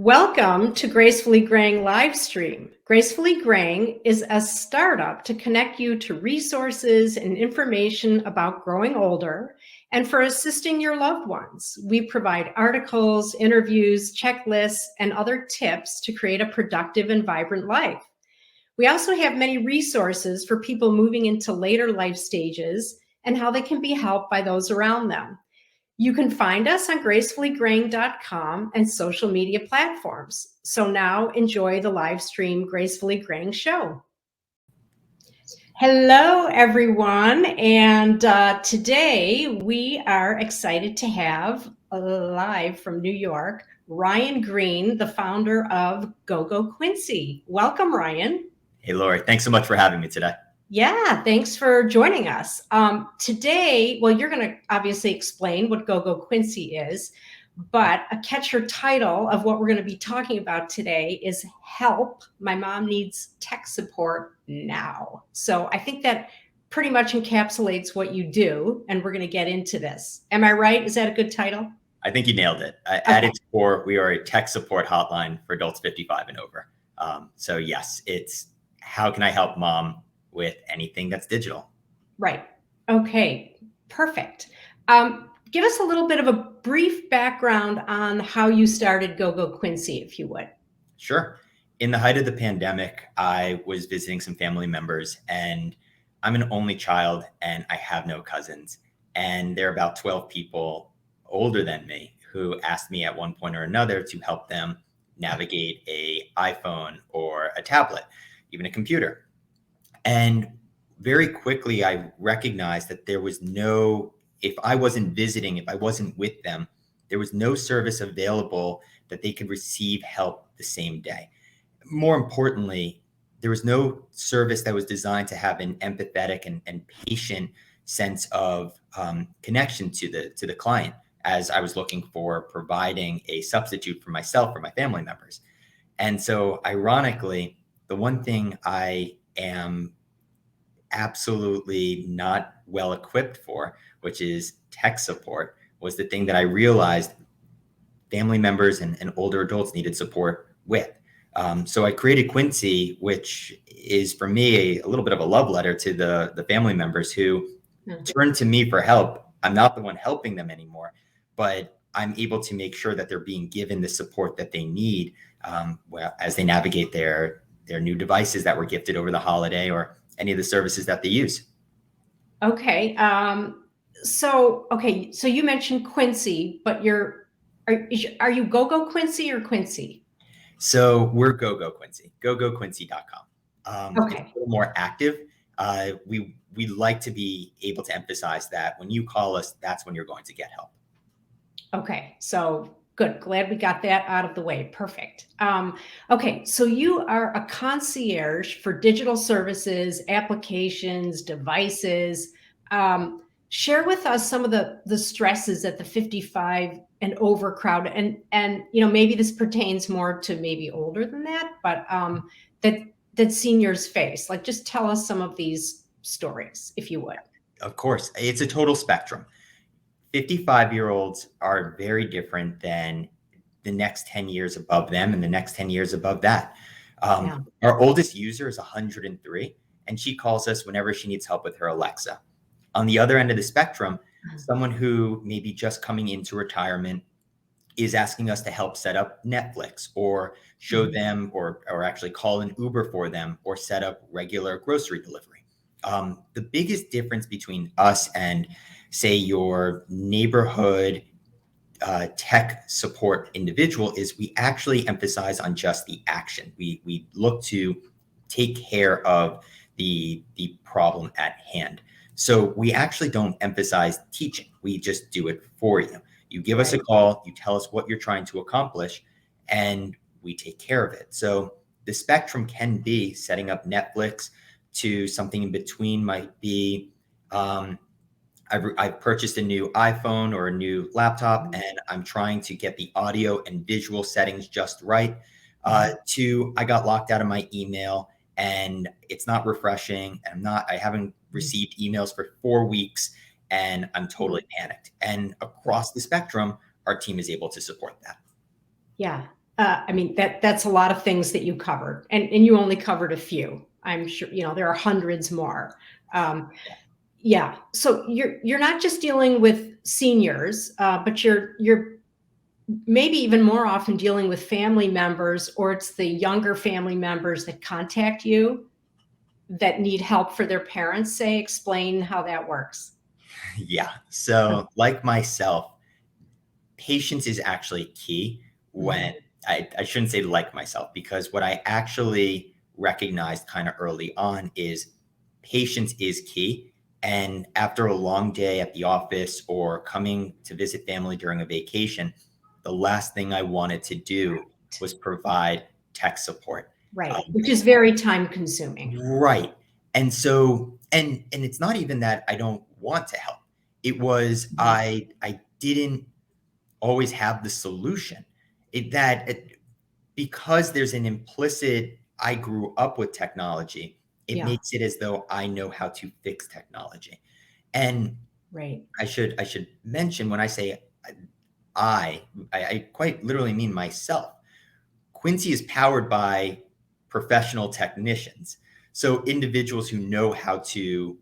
Welcome to Gracefully Graying Livestream. Gracefully Graying is a startup to connect you to resources and information about growing older and for assisting your loved ones. We provide articles, interviews, checklists, and other tips to create a productive and vibrant life. We also have many resources for people moving into later life stages and how they can be helped by those around them. You can find us on gracefullygraying.com and social media platforms. So now enjoy the live stream Gracefully Graying show. Hello, everyone. And today we are excited to have live from New York, Ryan Greene, the founder of GoGoQuincy. Welcome, Ryan. Hey, Lori. Thanks so much for having me today. Yeah, thanks for joining us. Today, well, you're going to obviously explain what GoGoQuincy is, but a catcher title of what we're going to be talking about today is Help, My Mom Needs Tech Support Now. So I think that pretty much encapsulates what you do, and we're going to get into this. Am I right? Is that a good title? I think you nailed it. At its core, we are a tech support hotline for adults 55 and over. So yes, it's how can I help mom with anything that's digital. Right. Okay, perfect. Give us a little bit of a brief background on how you started GoGoQuincy, if you would. Sure. In the height of the pandemic, I was visiting some family members, and I'm an only child and I have no cousins. And there are about 12 people older than me who asked me at one point or another to help them navigate an iPhone or a tablet, even a computer. And very quickly, I recognized that there was if I wasn't visiting, if I wasn't with them, there was no service available that they could receive help the same day. More importantly, there was no service that was designed to have an empathetic and patient sense of connection to the client, as I was looking for providing a substitute for myself or my family members. And so ironically, the one thing I am absolutely not well equipped for, which is tech support, was the thing that I realized family members and older adults needed support with. So I created Quincy, which is for me a little bit of a love letter to the family members who turn to me for help. I'm not the one helping them anymore, but I'm able to make sure that they're being given the support that they need as they navigate their new devices that were gifted over the holiday or any of the services that they use. Okay. So you mentioned Quincy, but are you GoGoQuincy or Quincy? So we're GoGoQuincy, GoGoQuincy.com. Okay. It's a little more active. We like to be able to emphasize that when you call us, that's when you're going to get help. Okay. So good. Glad we got that out of the way. Perfect. Okay. So you are a concierge for digital services, applications, devices. Share with us some of the stresses that the 55 and over crowd, and maybe this pertains more to maybe older than that, but that seniors face. Like, just tell us some of these stories, if you would. Of course, it's a total spectrum. 55-year-olds are very different than the next 10 years above them and the next 10 years above that. Our oldest user is 103, and she calls us whenever she needs help with her Alexa. On the other end of the spectrum, someone who may be just coming into retirement is asking us to help set up Netflix or show them or actually call an Uber for them or set up regular grocery delivery. The biggest difference between us and, say, your neighborhood tech support individual is we actually emphasize on just the action. We look to take care of the problem at hand. So we actually don't emphasize teaching. We just do it for you. You give us a call, you tell us what you're trying to accomplish, and we take care of it. So the spectrum can be setting up Netflix to something in between might be I've purchased a new iPhone or a new laptop, and I'm trying to get the audio and visual settings just right. To I got locked out of my email and it's not refreshing. And I haven't received emails for 4 weeks and I'm totally panicked. And across the spectrum, our team is able to support that. Yeah. I mean, that's a lot of things that you covered, and you only covered a few. I'm sure, there are hundreds more. Yeah. So you're not just dealing with seniors, but you're maybe even more often dealing with family members, or it's the younger family members that contact you that need help for their parents. Say, explain how that works. Yeah. So like myself, patience is actually key when I shouldn't say like myself, because what I actually recognized kind of early on is patience is key. And after a long day at the office or coming to visit family during a vacation, the last thing I wanted to do was provide tech support. Right. Which is very time consuming. Right. And so, and it's not even that I don't want to help. It was I didn't always have the solution. Because there's an implicit, I grew up with technology, it makes it as though I know how to fix technology. And I should mention, when I say I quite literally mean myself. Quincy is powered by professional technicians. So individuals who know how to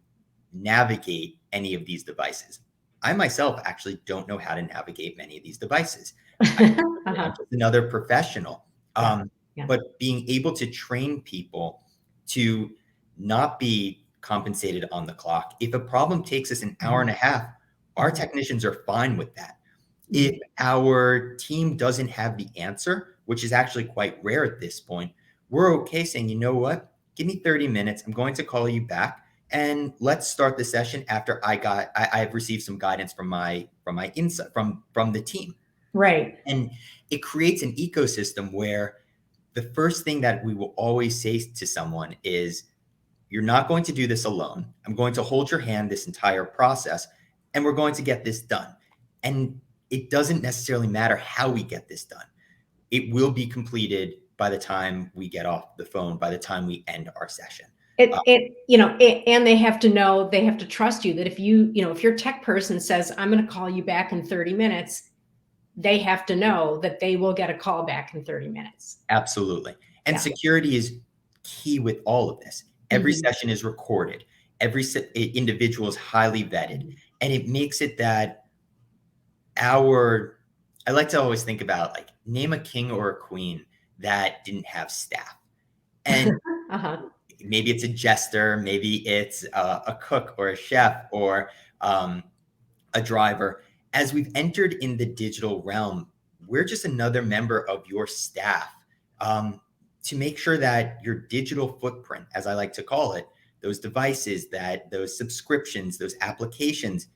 navigate any of these devices. I myself actually don't know how to navigate many of these devices. I'm just another professional. But being able to train people to not be compensated on the clock. If a problem takes us an hour and a half, our technicians are fine with that. If our team doesn't have the answer, which is actually quite rare at this point, we're okay saying, you know what? Give me 30 minutes. I'm going to call you back and let's start the session after I've received some guidance from my insight from the team. Right. And it creates an ecosystem where the first thing that we will always say to someone is, you're not going to do this alone. I'm going to hold your hand this entire process, and we're going to get this done. And it doesn't necessarily matter how we get this done. It will be completed by the time we get off the phone, by the time we end our session. And they have to know, they have to trust you that if if your tech person says, I'm going to call you back in 30 minutes, they have to know that they will get a call back in 30 minutes. Absolutely. And security is key with all of this. Every session is recorded. Every individual is highly vetted. And it makes it that I like to always think about, like, name a king or a queen that didn't have staff. And maybe it's a jester, maybe it's a cook or a chef or a driver. As we've entered in the digital realm, we're just another member of your staff to make sure that your digital footprint, as I like to call it, those devices, those subscriptions, those applications,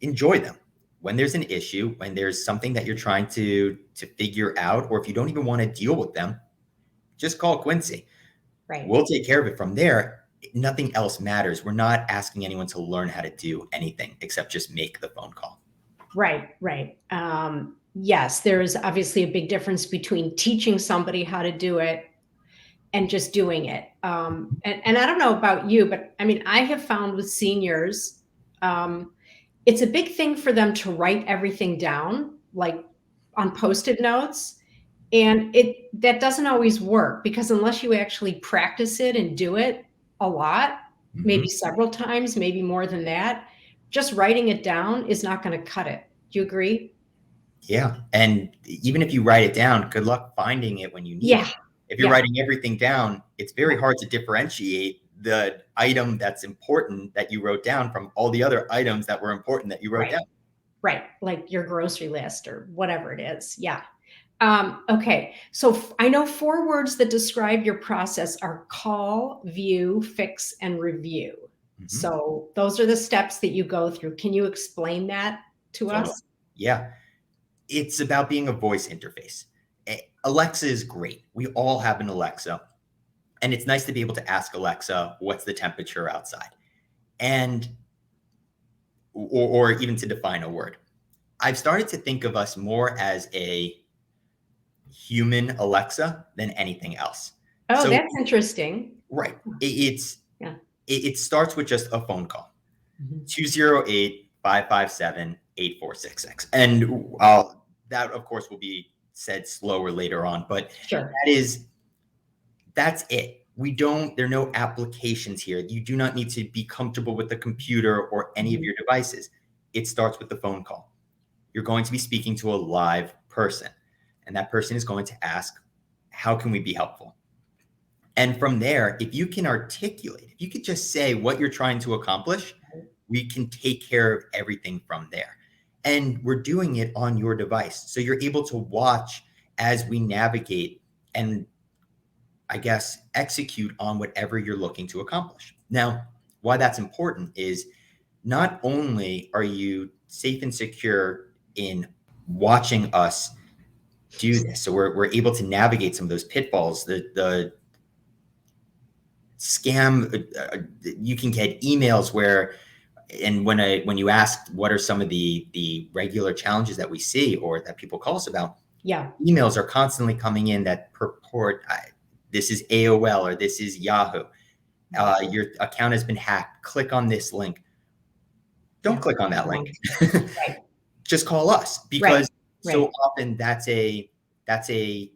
enjoy them. When there's an issue, when there's something that you're trying to figure out, or if you don't even want to deal with them, just call Quincy. Right. We'll take care of it from there. Nothing else matters. We're not asking anyone to learn how to do anything except just make the phone call. Right. Yes, there is obviously a big difference between teaching somebody how to do it and just doing it. And I don't know about you, but I mean, I have found with seniors, it's a big thing for them to write everything down, like on Post-it notes. And that doesn't always work, because unless you actually practice it and do it a lot, maybe several times, maybe more than that, just writing it down is not going to cut it. Do you agree? Yeah. And even if you write it down, good luck finding it when you need it. If you're writing everything down, it's very hard to differentiate the item that's important that you wrote down from all the other items that were important that you wrote down. Right. Like your grocery list or whatever it is. Yeah. Okay. So I know 4 words that describe your process are call, view, fix, and review. So those are the steps that you go through. Can you explain that to us? Yeah. It's about being a voice interface. Alexa is great. We all have an Alexa. And it's nice to be able to ask Alexa, what's the temperature outside? Or even to define a word. I've started to think of us more as a human Alexa than anything else. Oh, so that's interesting. Right. It starts with just a phone call. 208-557-8466. And that, of course, will be said slower later on, but Sure. that's it. There are no applications here. You do not need to be comfortable with the computer or any of your devices. It starts with the phone call. You're going to be speaking to a live person, and that person is going to ask, how can we be helpful? And from there, if you can articulate, if you could just say what you're trying to accomplish, we can take care of everything from there. And we're doing it on your device. So you're able to watch as we navigate and, I guess, execute on whatever you're looking to accomplish. Now, why that's important is not only are you safe and secure in watching us do this, so we're able to navigate some of those pitfalls, the scam, you can get emails where, and when you ask what are some of the regular challenges that we see or that people call us about, emails are constantly coming in that purport, this is AOL or this is Yahoo. Your account has been hacked. Click on this link. Don't click on that link. Just call us, because so often that's a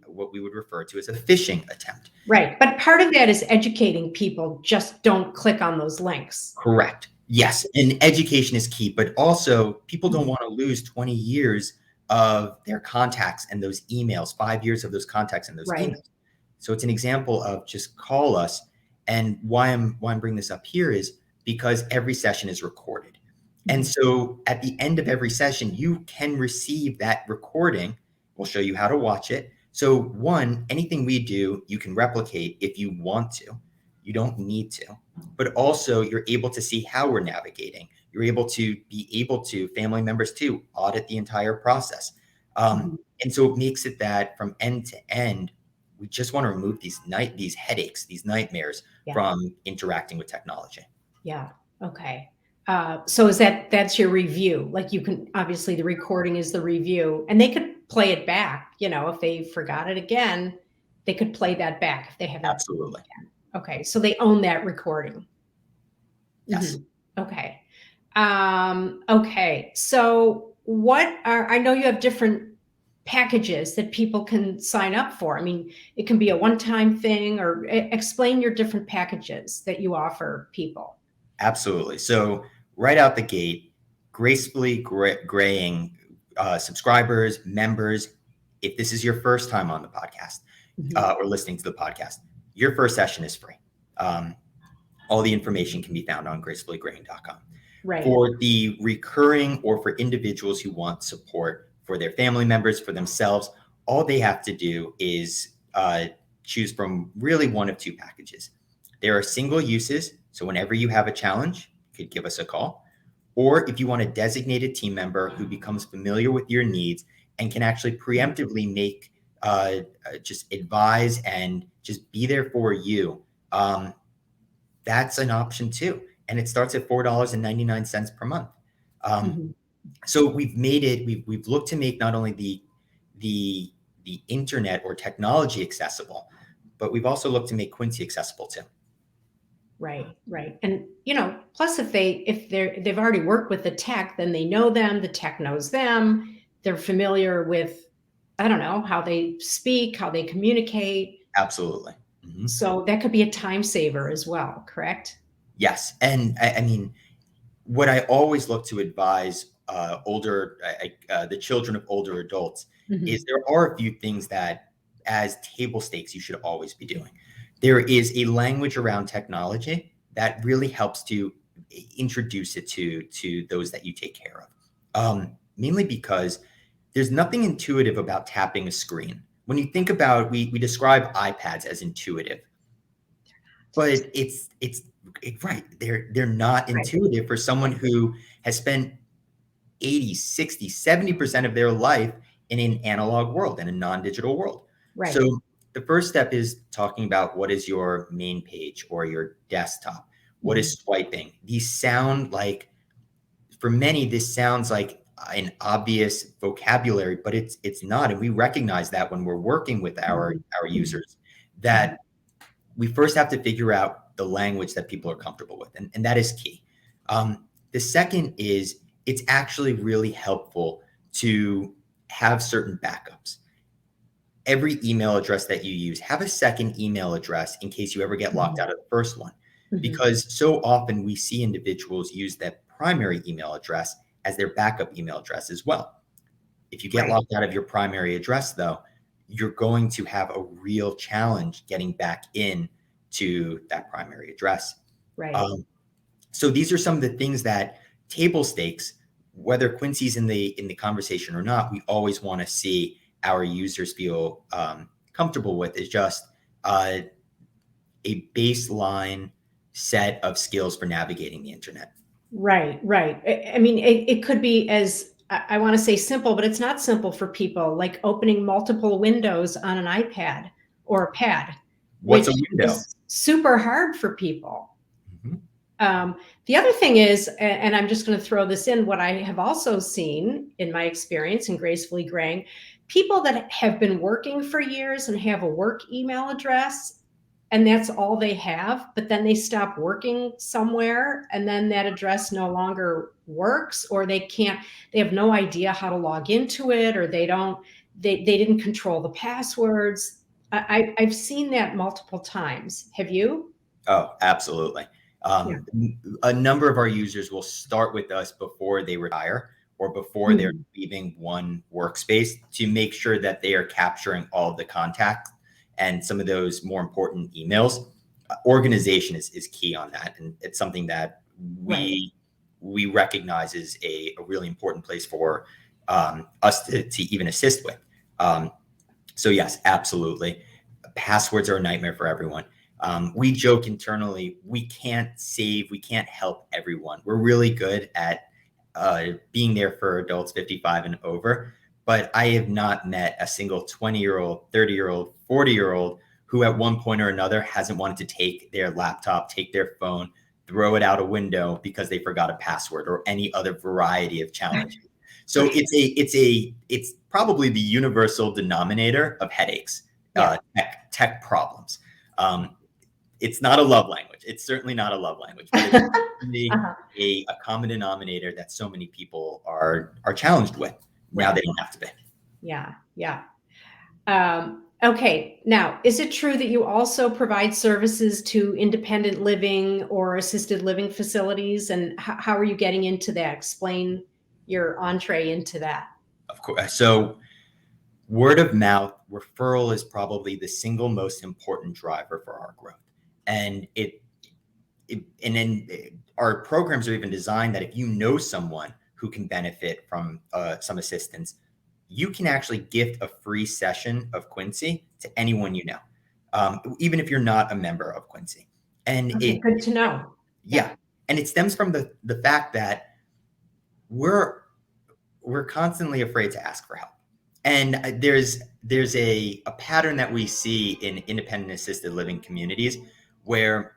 what we would refer to as a phishing attempt. Right. But part of that is educating people. Just don't click on those links. Correct. Yes. And education is key, but also people don't want to lose 20 years of their contacts and those emails, 5 years of those contacts and those emails. So it's an example of just call us. And why I'm bringing this up here is because every session is recorded. And so at the end of every session, you can receive that recording. We'll show you how to watch it. So one, anything we do, you can replicate if you want to. You don't need to. But also you're able to see how we're navigating. You're able to family members too, audit the entire process. And so it makes it that from end to end, we just want to remove these headaches, these nightmares from interacting with technology. Yeah. Okay. So that's your review? Like, you can, obviously the recording is the review, and they could play it back. If they forgot it again, they could play that back if they have. Absolutely. Okay. So they own that recording. Yes. Okay. Okay. So I know you have different packages that people can sign up for. I mean, it can be a one-time thing, or explain your different packages that you offer people. Absolutely. So right out the gate, gracefully graying subscribers, members, if this is your first time on the podcast or listening to the podcast, your first session is free. All the information can be found on gracefullygraying.com. Right. For the recurring or for individuals who want support for their family members, for themselves, all they have to do is choose from really one of two packages. There are single uses. So whenever you have a challenge, you could give us a call. Or if you want a designated team member who becomes familiar with your needs and can actually preemptively make, just advise and just be there for you, that's an option too. And it starts at $4.99 per month. So we've looked to make not only the internet or technology accessible, but we've also looked to make Quincy accessible too. Right. And, plus if they've already worked with the tech, then they know them, the tech knows them, they're familiar with, I don't know, how they speak, how they communicate. Absolutely. So that could be a time saver as well, correct? Yes. And I mean, what I always look to advise the children of older adults is there are a few things that as table stakes you should always be doing. There is a language around technology that really helps to introduce it to those that you take care of. Mainly because there's nothing intuitive about tapping a screen. When you think about, we describe iPads as intuitive, but it's right. They're not intuitive for someone who has spent 80, 60, 70% of their life in an analog world, in a non-digital world. Right. So the first step is talking about what is your main page or your desktop. What is swiping? These sound like, for many, this sounds like an obvious vocabulary, but it's not. And we recognize that when we're working with our users, that we first have to figure out the language that people are comfortable with. And that is key. The second is it's actually really helpful to have certain backups. every email address that you use, have a second email address in case you ever get locked out of the first one. Because so often we see individuals use that primary email address as their backup email address as well. If you get locked out of your primary address, though, you're going to have a real challenge getting back in to that primary address. Right. So these are some of the things that table stakes, whether Quincy's in the conversation or not, we always want to see our users feel comfortable with, is just a baseline set of skills for navigating the internet. Right. I mean, it could be as, I want to say simple, but it's not simple for people, like opening multiple windows on an iPad or a pad. What's a window? Is super hard for people. The other thing is, and I'm just going to throw this in, what I have also seen in my experience in Gracefully Graying, people that have been working for years and have a work email address, and that's all they have, but then they stop working somewhere and then that address no longer works, or they have no idea how to log into it, or they didn't control the passwords. I've seen that multiple times. Have you? Oh, absolutely. A number of our users will start with us before they retire or before they're leaving one workspace to make sure that they are capturing all of the contacts and some of those more important emails. Organization is key on that. And it's something that we recognize is a really important place for us to even assist with. So yes, absolutely. Passwords are a nightmare for everyone. We joke internally, we can't help everyone. We're really good at being there for adults 55 and over, but I have not met a single 20-year-old, 30-year-old, 40-year-old who at one point or another hasn't wanted to take their laptop, take their phone, throw it out a window because they forgot a password or any other variety of challenges. So it's probably the universal denominator of headaches, tech problems. It's not a love language. It's certainly not a love language, but it's a common denominator that so many people are challenged with. Now they don't have to be. Yeah. Okay. Now, is it true that you also provide services to independent living or assisted living facilities? And how are you getting into that? Explain your entree into that. Of course. So word of mouth referral is probably the single most important driver for our growth. And then our programs are even designed that if you know someone who can benefit from some assistance, you can actually gift a free session of Quincy to anyone you know, even if you're not a member of Quincy. And good to know. Yeah. And it stems from the fact that we're constantly afraid to ask for help. And there's a pattern that we see in independent assisted living communities where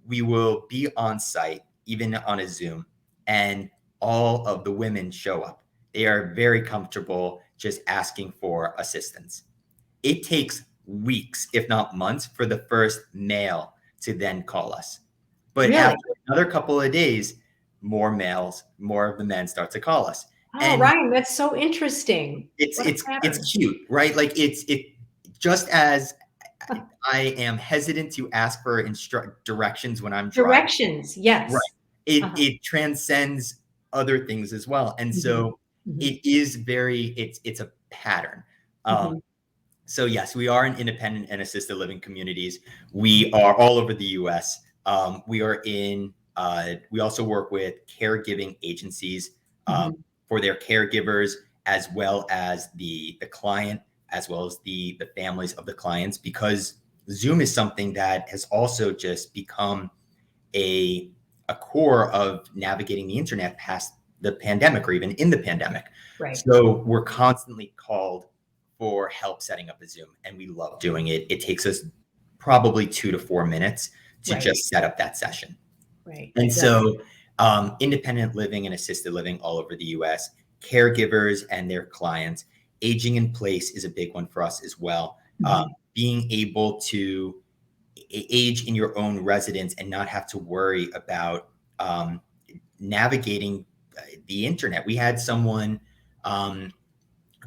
we will be on site, even on a Zoom, and all of the women show up. They are very comfortable just asking for assistance. It takes weeks, if not months, for the first male to then call us. But after another couple of days, more of the men start to call us. Oh, Ryan, that's so interesting. It's cute, right? Like it just as I am hesitant to ask for directions when I'm driving. Directions, yes. Right. It transcends other things as well. And so it is it's a pattern. So yes, we are in independent and assisted living communities. We are all over the US. We also work with caregiving agencies for their caregivers, as well as the client, as well as the families of the clients, because Zoom is something that has also just become a core of navigating the internet past the pandemic or even in the pandemic. Right. So we're constantly called for help setting up a Zoom, and we love doing it. It takes us probably 2 to 4 minutes to just set up that session. Right. And so independent living and assisted living all over the US, caregivers and their clients, aging in place is a big one for us as well. Being able to age in your own residence and not have to worry about navigating the internet. We had someone a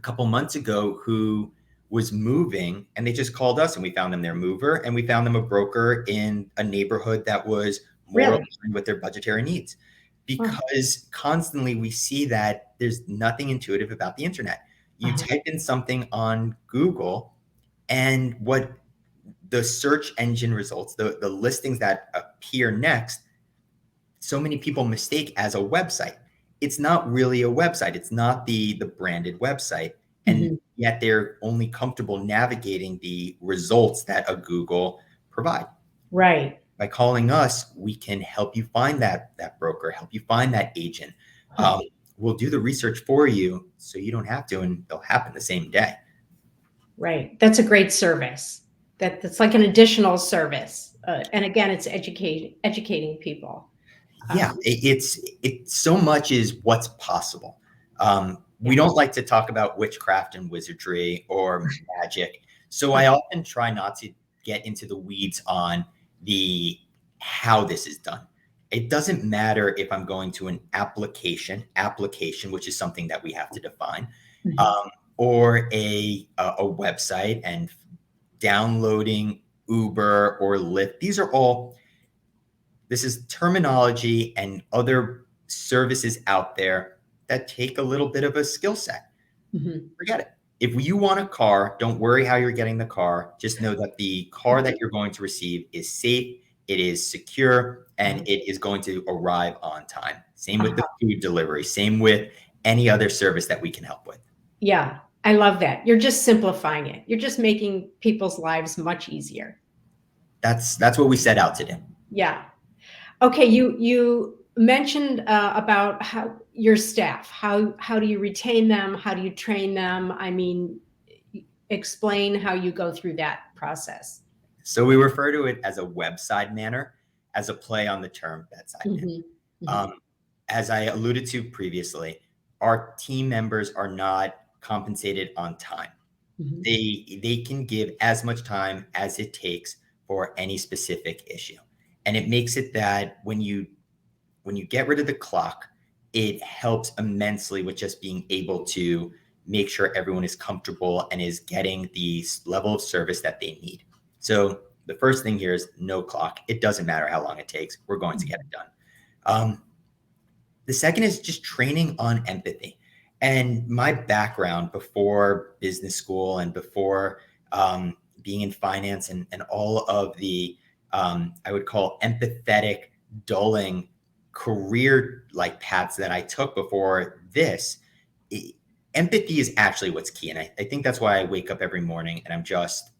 couple months ago who was moving, and they just called us, and we found them their mover, and we found them a broker in a neighborhood that was more aligned with their budgetary needs. Because constantly we see that there's nothing intuitive about the internet. You type in something on Google, and what the search engine results, the listings that appear next, so many people mistake as a website. It's not really a website. It's not the branded website. And yet they're only comfortable navigating the results that a Google provide. Right. By calling us, we can help you find that broker, help you find that agent. We'll do the research for you so you don't have to, and it'll happen the same day. Right. That's a great service. That's like an additional service. And again, it's educating people. Yeah, it's so much is what's possible. We don't like to talk about witchcraft and wizardry or magic. So I often try not to get into the weeds on how this is done. It doesn't matter if I'm going to an application, which is something that we have to define, or a website and downloading Uber or Lyft. This is terminology and other services out there that take a little bit of a skill set. Forget it. If you want a car, don't worry how you're getting the car. Just know that the car that you're going to receive is safe, it is secure, and it is going to arrive on time. Same with the food delivery, same with any other service that we can help with. Yeah, I love that. You're just simplifying it. You're just making people's lives much easier. That's what we set out to do. Yeah. Okay, you mentioned about how your staff, how do you retain them? How do you train them? I mean, explain how you go through that process. So we refer to it as a webside manner, as a play on the term bedside manner. As I alluded to previously, our team members are not compensated on time. They can give as much time as it takes for any specific issue. And it makes it that when you get rid of the clock, it helps immensely with just being able to make sure everyone is comfortable and is getting the level of service that they need. So the first thing here is no clock. It doesn't matter how long it takes. We're going to get it done. The second is just training on empathy. And my background before business school and before being in finance and all of the I would call empathetic, dulling career like paths that I took before this, empathy is actually what's key. And I think that's why I wake up every morning and I'm just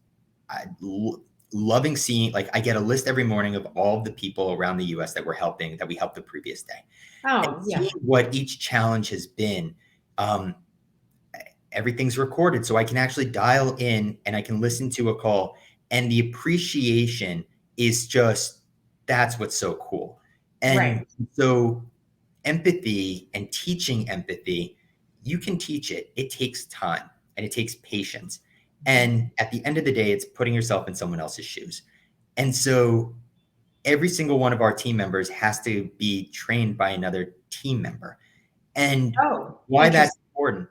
loving seeing, like I get a list every morning of all of the people around the US that we helped the previous day. And seeing what each challenge has been. Everything's recorded, so I can actually dial in and I can listen to a call, and the appreciation is just, that's what's so cool. And so empathy and teaching empathy, you can teach it. It takes time and it takes patience. And at the end of the day, it's putting yourself in someone else's shoes. And so every single one of our team members has to be trained by another team member. And why that's important,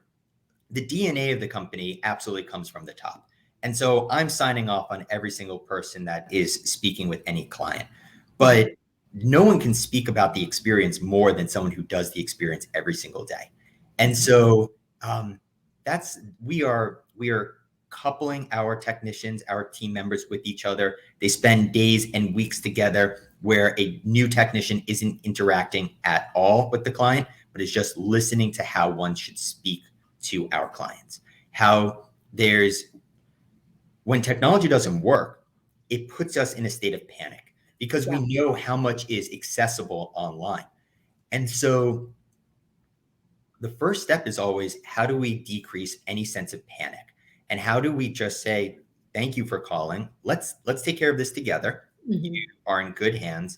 the DNA of the company absolutely comes from the top. And so I'm signing off on every single person that is speaking with any client. But no one can speak about the experience more than someone who does the experience every single day. And so we are coupling our technicians, our team members with each other. They spend days and weeks together where a new technician isn't interacting at all with the client, but is just listening to how one should speak to our clients. When technology doesn't work, it puts us in a state of panic because we know how much is accessible online. And so the first step is always, how do we decrease any sense of panic? And how do we just say, thank you for calling. Let's take care of this together. You are in good hands.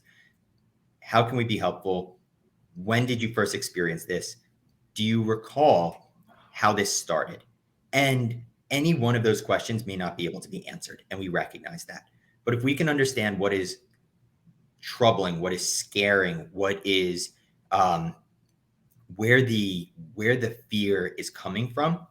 How can we be helpful? When did you first experience this? Do you recall how this started? And any one of those questions may not be able to be answered, and we recognize that. But if we can understand what is troubling, what is scaring, what is where the fear is coming from,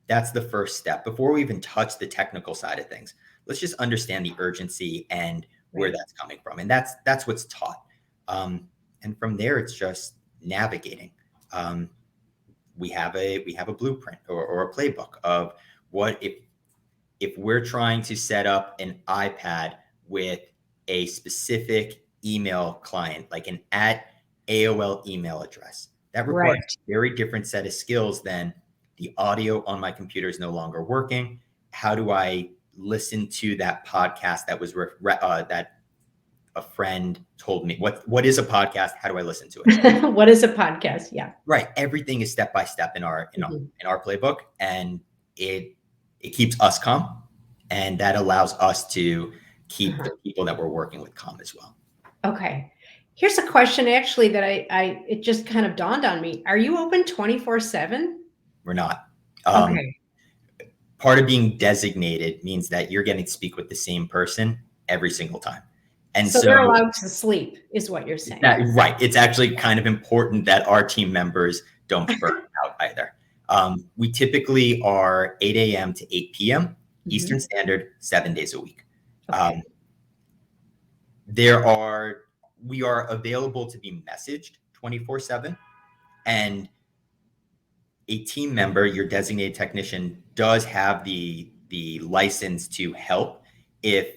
That's the first step. Before we even touch the technical side of things, let's just understand the urgency and where that's coming from. And that's what's taught. And from there, it's just navigating. We have a blueprint or a playbook of what if we're trying to set up an iPad with a specific email client, like an @AOL email address, that requires a very different set of skills than the audio on my computer is no longer working. How do I listen to that podcast that was that a friend told me? What is a podcast? How do I listen to it? What is a podcast? Yeah. Right. Everything is step by step in our playbook, and it keeps us calm, and that allows us to keep the people that we're working with calm as well. Okay. Here's a question actually that it just kind of dawned on me. Are you open 24/7? We're not. Okay. Part of being designated means that you're getting to speak with the same person every single time. And so they're allowed to sleep is what you're saying. Right. It's actually kind of important that our team members don't burn out either. We typically are 8 a.m. to 8 p.m. Eastern Standard, 7 days a week. Okay. We are available to be messaged 24/7, and a team member, your designated technician, does have the license to help if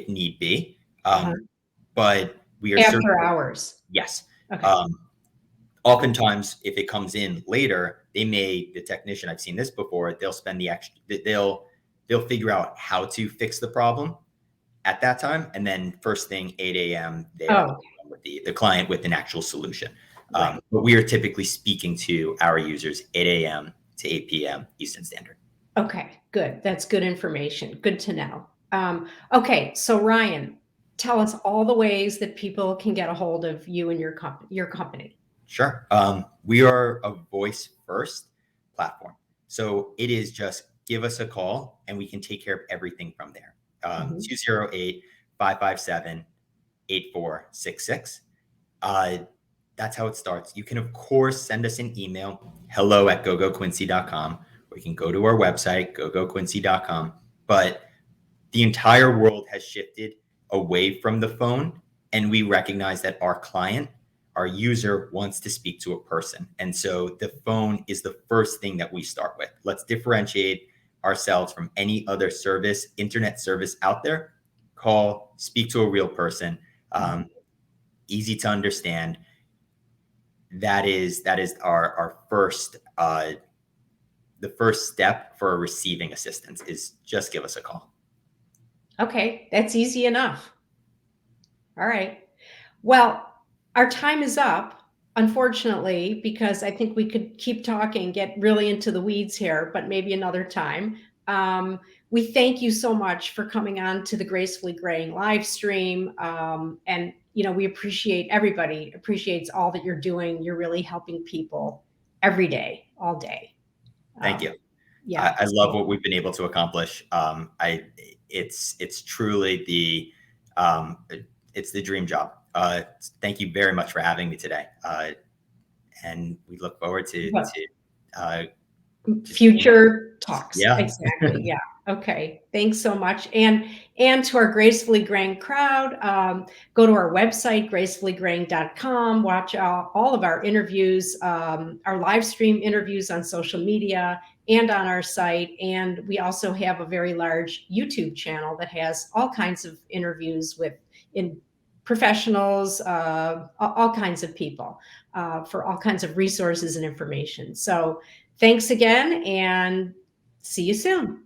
need be. But we are after hours. Yes. Okay. Oftentimes, if it comes in later, the technician, I've seen this before, they'll spend they'll figure out how to fix the problem at that time. And then first thing, 8 a.m., they're with the client with an actual solution. But we are typically speaking to our users 8 a.m. to 8 p.m. Eastern Standard. Okay, good. That's good information. Good to know. Okay, so Ryan, tell us all the ways that people can get a hold of you and your company. Sure. We are a voice first platform. So it is just give us a call and we can take care of everything from there. 208-557-8466. That's how it starts. You can, of course, send us an email, hello@GoGoQuincy.com, or you can go to our website, GoGoQuincy.com. But the entire world has shifted away from the phone, and we recognize that our user wants to speak to a person. And so the phone is the first thing that we start with. Let's differentiate ourselves from any other internet service out there. Call, speak to a real person, easy to understand. That is our first, the first step for receiving assistance is just give us a call. Okay, that's easy enough. All right. Well, our time is up, unfortunately, because I think we could keep talking, get really into the weeds here, but maybe another time. We thank you so much for coming on to the Gracefully Graying live stream. And, we everybody appreciates all that you're doing. You're really helping people every day, all day. Thank you. Yeah. I love what we've been able to accomplish. It's truly it's the dream job. Thank you very much for having me today. And we look forward to future talks. Yeah. Exactly. Yeah. Okay. Thanks so much. And to our Gracefully Graying crowd, go to our website, gracefullygraying.com, watch all of our interviews, our live stream interviews on social media and on our site. And we also have a very large YouTube channel that has all kinds of interviews in professionals, all kinds of people, for all kinds of resources and information. So thanks again, and see you soon.